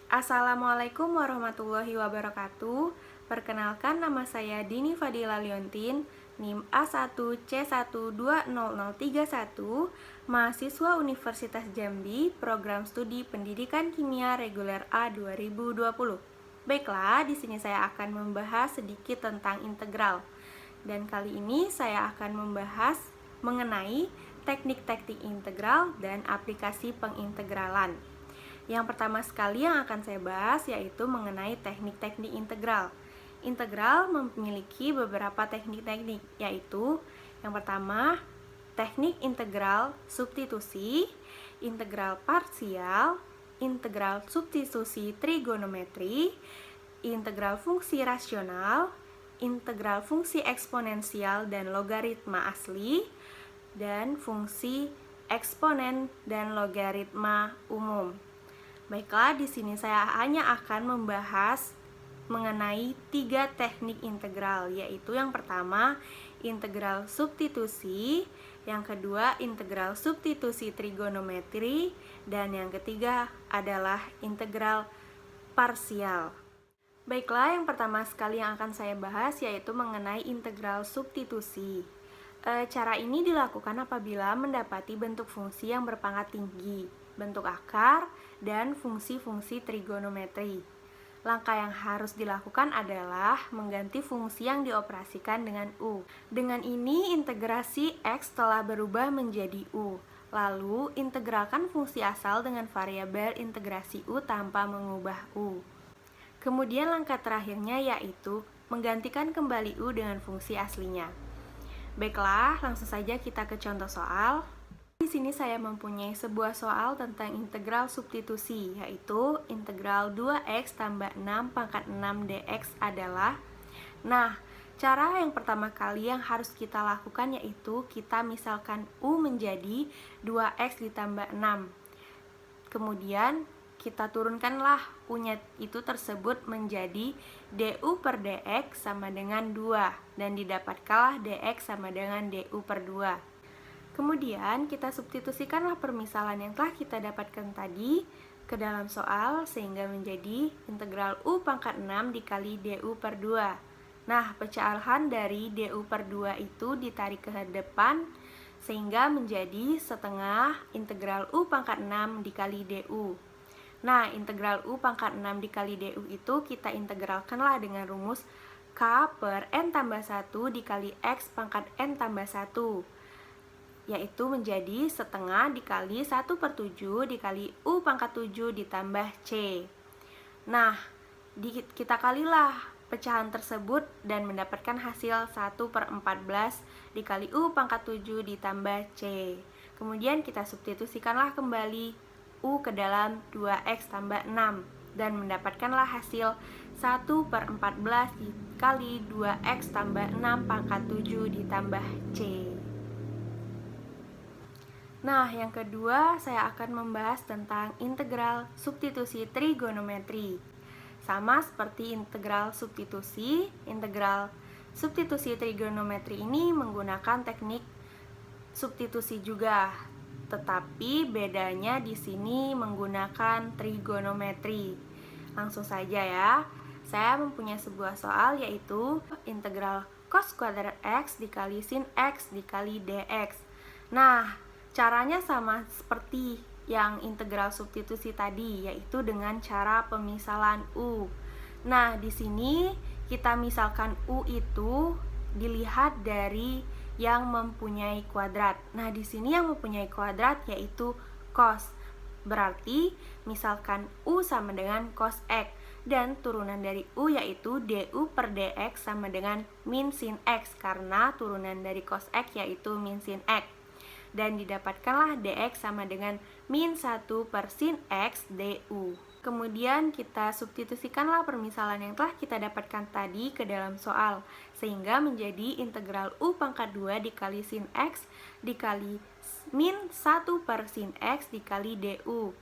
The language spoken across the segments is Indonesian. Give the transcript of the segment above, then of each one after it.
Assalamualaikum warahmatullahi wabarakatuh. Perkenalkan, nama saya Dini Fadila Liontin, NIM A1C120031, mahasiswa Universitas Jambi, Program Studi Pendidikan Kimia Reguler A 2020. Baiklah, di sini saya akan membahas sedikit tentang integral. Dan kali ini saya akan membahas mengenai teknik-teknik integral dan aplikasi pengintegralan. Yang pertama sekali yang akan saya bahas yaitu mengenai teknik-teknik integral. Integral memiliki beberapa teknik-teknik, yaitu yang pertama, teknik integral substitusi, integral parsial, integral substitusi trigonometri, integral fungsi rasional, integral fungsi eksponensial dan logaritma asli, dan fungsi eksponen dan logaritma umum. Baiklah, di sini saya hanya akan membahas mengenai 3 teknik integral, yaitu yang pertama integral substitusi, yang kedua integral substitusi trigonometri, dan yang ketiga adalah integral parsial. Baiklah, yang pertama sekali yang akan saya bahas yaitu mengenai integral substitusi. Cara ini dilakukan apabila mendapati bentuk fungsi yang berpangkat tinggi, bentuk akar, dan fungsi-fungsi trigonometri. Langkah yang harus dilakukan adalah mengganti fungsi yang dioperasikan dengan U. Dengan ini, integrasi X telah berubah menjadi U. Lalu, integralkan fungsi asal dengan variabel integrasi U tanpa mengubah U. Kemudian langkah terakhirnya yaitu menggantikan kembali U dengan fungsi aslinya. Baiklah, langsung saja kita ke contoh soal. Di sini saya mempunyai sebuah soal tentang integral substitusi, yaitu integral 2x tambah 6 pangkat 6 dx adalah. Nah, cara yang pertama kali yang harus kita lakukan yaitu kita misalkan U menjadi 2x ditambah 6. Kemudian kita turunkanlah U-nya itu tersebut menjadi du per dx sama dengan 2, dan didapatkanlah dx sama dengan du per 2. Kemudian kita substitusikanlah permisalan yang telah kita dapatkan tadi ke dalam soal sehingga menjadi integral U pangkat 6 dikali du per 2. Nah, pecahan dari du per 2 itu ditarik ke depan sehingga menjadi setengah integral U pangkat 6 dikali du. Nah, integral U pangkat 6 dikali du itu kita integralkanlah dengan rumus K per N tambah 1 dikali X pangkat N tambah 1, yaitu menjadi setengah dikali 1 per 7 dikali U pangkat 7 ditambah C. Nah, kita kalilah pecahan tersebut dan mendapatkan hasil 1 per 14 dikali U pangkat 7 ditambah C. Kemudian kita substitusikanlah kembali U ke dalam 2X tambah 6 dan mendapatkanlah hasil 1 per 14 dikali 2X tambah 6 pangkat 7 ditambah C. Nah, yang kedua saya akan membahas tentang integral substitusi trigonometri. Sama seperti integral substitusi trigonometri ini menggunakan teknik substitusi juga. Tetapi bedanya di sini menggunakan trigonometri. Langsung saja ya. Saya mempunyai sebuah soal yaitu integral cos kuadrat X dikali sin X dikali dx. Nah, caranya sama seperti yang integral substitusi tadi, yaitu dengan cara pemisalan U. Nah, di sini kita misalkan U itu dilihat dari yang mempunyai kuadrat. Nah, di sini yang mempunyai kuadrat yaitu cos. Berarti misalkan U sama dengan cos X dan turunan dari U yaitu du per dx sama dengan min sin X karena turunan dari cos X yaitu min sin X. Dan didapatkanlah dx sama dengan min 1 per sin X du. Kemudian kita substitusikanlah permisalan yang telah kita dapatkan tadi ke dalam soal, sehingga menjadi integral U pangkat 2 dikali sin X dikali min 1 per sin X dikali du.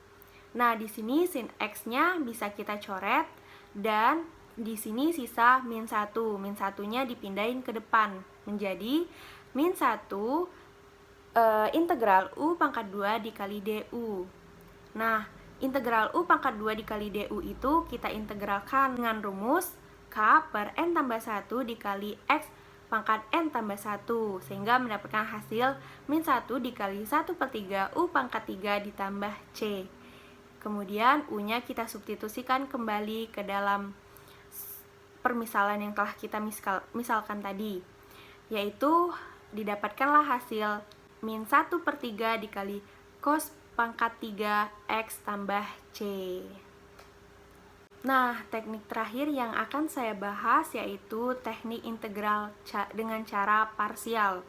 Nah, di sini sin X-nya bisa kita coret, dan di sini sisa min 1. Min 1-nya dipindahin ke depan, menjadi min 1 integral U pangkat 2 dikali du. Nah, Integral U pangkat 2 dikali DU itu kita integralkan dengan rumus K per N tambah 1 dikali X pangkat N tambah 1, sehingga mendapatkan hasil min 1 dikali 1/3 U pangkat 3 ditambah C. Kemudian U-nya kita substitusikan kembali ke dalam permisalan yang telah kita misalkan tadi, yaitu didapatkanlah hasil min 1/3 dikali cos pangkat 3 X tambah C. Nah, teknik terakhir yang akan saya bahas yaitu teknik integral dengan cara parsial.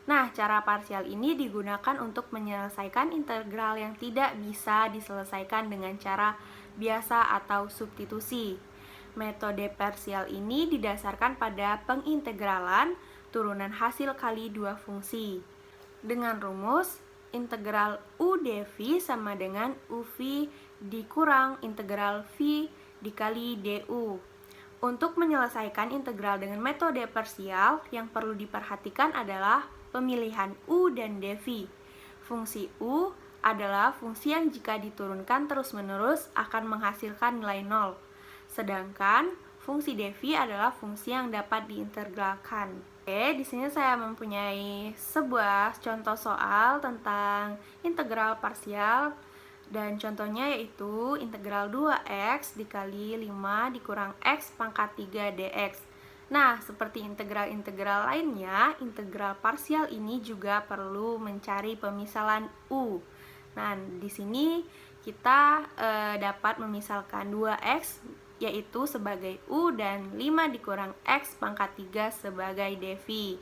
Nah, cara parsial ini digunakan untuk menyelesaikan integral yang tidak bisa diselesaikan dengan cara biasa atau substitusi. Metode parsial ini didasarkan pada pengintegralan turunan hasil kali dua fungsi. Dengan rumus integral U dv sama dengan UV dikurang integral V dikali DU. Untuk menyelesaikan integral dengan metode parsial, yang perlu diperhatikan adalah pemilihan U dan dv. Fungsi U adalah fungsi yang jika diturunkan terus-menerus akan menghasilkan nilai 0. Sedangkan fungsi dv adalah fungsi yang dapat diintegralkan. Oke, di sini saya mempunyai sebuah contoh soal tentang integral parsial. Dan contohnya yaitu integral 2x dikali 5 dikurang x pangkat 3 dx. Nah, seperti integral-integral lainnya, integral parsial ini juga perlu mencari pemisalan U. Nah, di sini kita dapat memisalkan 2x yaitu sebagai U dan 5 dikurang x pangkat 3 sebagai dv.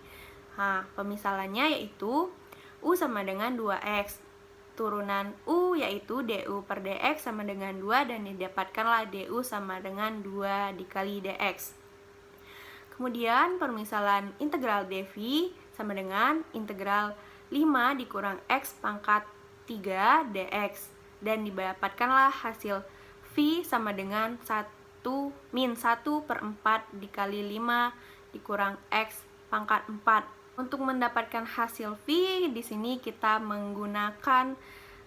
Nah, pemisalannya yaitu U sama dengan 2x. Turunan U yaitu du per dx sama dengan 2 dan didapatkanlah du sama dengan 2 dikali dx. Kemudian permisalan integral dv sama dengan integral 5 dikurang x pangkat 3 dx dan didapatkanlah hasil V sama dengan min 1/4 dikali 5 dikurang x pangkat 4. Untuk mendapatkan hasil V, di sini kita menggunakan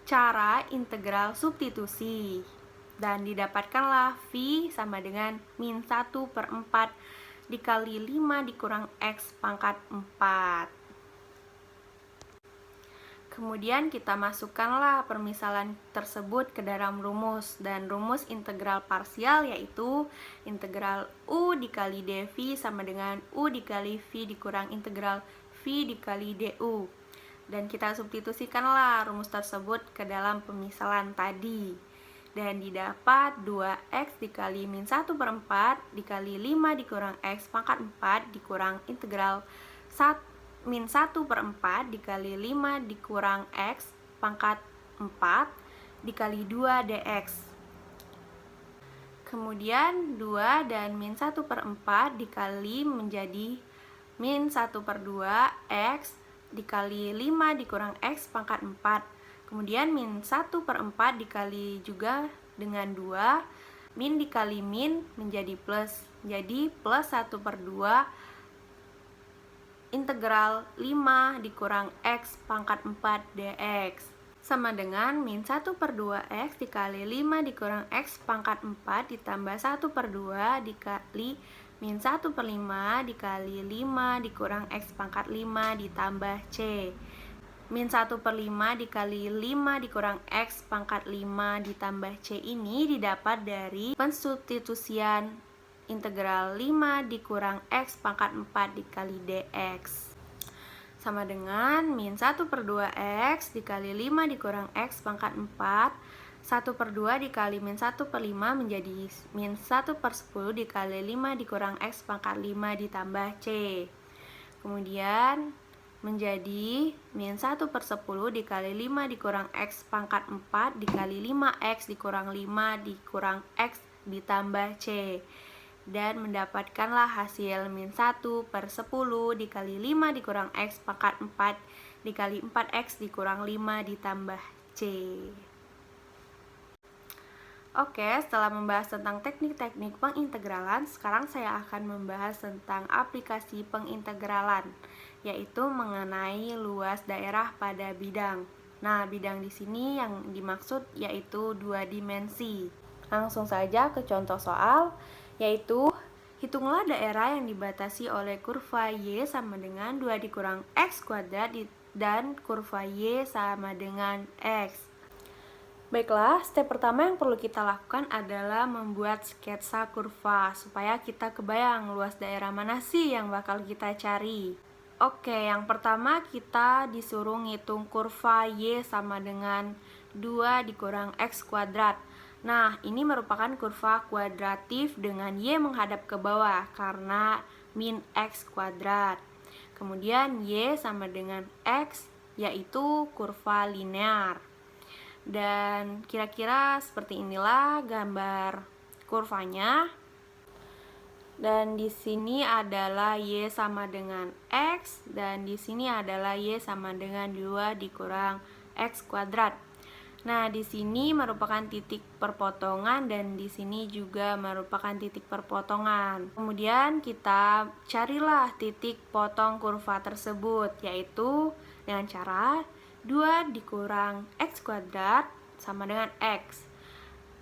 cara integral substitusi. Dan didapatkanlah V sama dengan min 1/4 dikali 5 dikurang X pangkat 4. Kemudian kita masukkanlah permisalan tersebut ke dalam rumus, dan rumus integral parsial yaitu integral U dikali dv sama dengan U dikali V dikurang integral V dikali du. Dan kita substitusikanlah rumus tersebut ke dalam pemisalan tadi. Dan didapat 2x dikali min 1/4 dikali 5 dikurang X pangkat 4 dikurang integral min 1/4 dikali 5 dikurang X pangkat 4 dikali 2 dx. Kemudian 2 dan min 1/4 dikali menjadi min 1/2 X dikali 5 dikurang X pangkat 4. Kemudian min 1/4 dikali juga dengan 2, min dikali min menjadi plus, jadi plus 1/2 integral 5 dikurang X pangkat 4 dx sama dengan min 1/2 X dikali 5 dikurang X pangkat 4 ditambah 1/2 dikali min 1/5 dikali 5 dikurang X pangkat 5 ditambah C. Min 1/5 dikali 5 dikurang X pangkat 5 ditambah C ini didapat dari pensubstitusian integral 5 dikurang X pangkat 4 dikali dx sama dengan min 1/2 X dikali 5 dikurang X pangkat 4, 1/2 dikali min 1/5 menjadi min 1/10 dikali 5 dikurang X pangkat 5 ditambah C. Kemudian menjadi min 1/10 dikali 5 dikurang X pangkat 4 dikali 5X dikurang 5 dikurang X ditambah C. Dan mendapatkanlah hasil min 1/10 dikali 5 dikurang X pangkat 4 dikali 4X dikurang 5 ditambah C. Oke, setelah membahas tentang teknik-teknik pengintegralan, sekarang saya akan membahas tentang aplikasi pengintegralan, yaitu mengenai luas daerah pada bidang. Nah, bidang di sini yang dimaksud yaitu dua dimensi. Langsung saja ke contoh soal, yaitu hitunglah daerah yang dibatasi oleh kurva Y sama dengan 2 dikurang X kuadrat dan kurva Y sama dengan X. Baiklah, step pertama yang perlu kita lakukan adalah membuat sketsa kurva supaya kita kebayang luas daerah mana sih yang bakal kita cari. Oke, yang pertama kita disuruh ngitung kurva Y sama dengan 2 dikurang X kuadrat. Nah, ini merupakan kurva kuadratif dengan Y menghadap ke bawah karena min X kuadrat. Kemudian Y sama dengan X, yaitu kurva linear. Dan kira-kira seperti inilah gambar kurvanya. Dan di sini adalah Y sama dengan X, dan di sini adalah Y sama dengan 2 dikurang X kuadrat. Nah, di sini merupakan titik perpotongan dan di sini juga merupakan titik perpotongan. Kemudian kita carilah titik potong kurva tersebut, yaitu dengan cara 2 dikurang X kuadrat sama dengan X.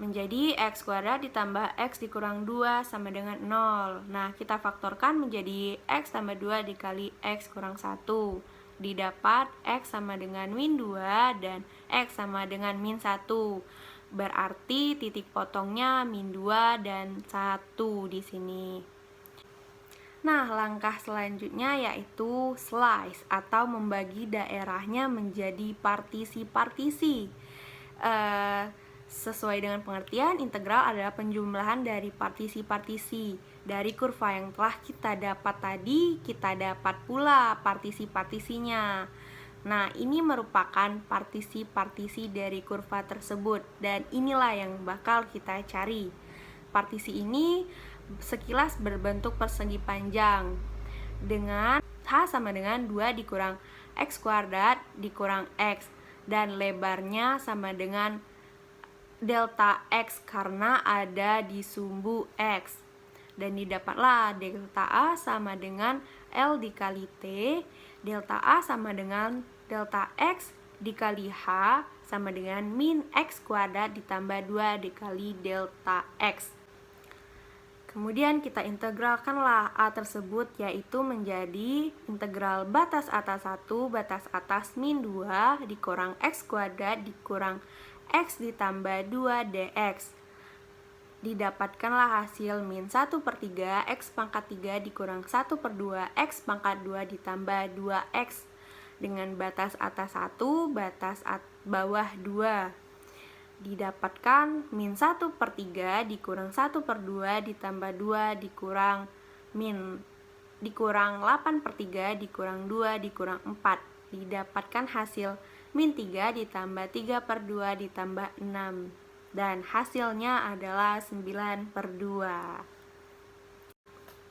Menjadi X kuadrat ditambah X dikurang 2 sama dengan 0. Nah, kita faktorkan menjadi X tambah 2 dikali X kurang 1. Didapat X sama dengan min 2 dan X sama dengan min 1. Berarti titik potongnya min 2 dan 1 di sini. Nah, langkah selanjutnya yaitu slice atau membagi daerahnya menjadi partisi-partisi. Sesuai dengan pengertian, integral adalah penjumlahan dari partisi-partisi. Dari kurva yang telah kita dapat tadi, kita dapat pula partisi-partisinya. Nah, ini merupakan partisi-partisi dari kurva tersebut, dan inilah yang bakal kita cari. Partisi ini sekilas berbentuk persegi panjang dengan H sama dengan 2 dikurang X kuadrat dikurang X, dan lebarnya sama dengan delta X karena ada di sumbu X. Dan didapatlah delta A sama dengan L dikali T. Delta A sama dengan delta X dikali H sama dengan min X kuadrat ditambah 2 dikali delta X. Kemudian kita integralkanlah A tersebut, yaitu menjadi integral batas atas 1 batas atas min 2 dikurang X kuadrat dikurang X ditambah 2 dx. Didapatkanlah hasil min 1/3 X pangkat 3 dikurang 1/2 X pangkat 2 ditambah 2X dengan batas atas 1, batas bawah 2. Didapatkan min 1/3 dikurang 1/2 ditambah 2 dikurang 8/3 dikurang 2 dikurang 4. Didapatkan hasil min 3 ditambah 3/2 ditambah 6, dan hasilnya adalah 9/2.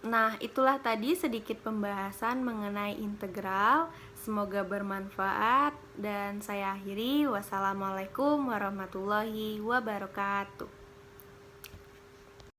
Nah, itulah tadi sedikit pembahasan mengenai integral. Semoga bermanfaat, dan saya akhiri. Wassalamualaikum warahmatullahi wabarakatuh.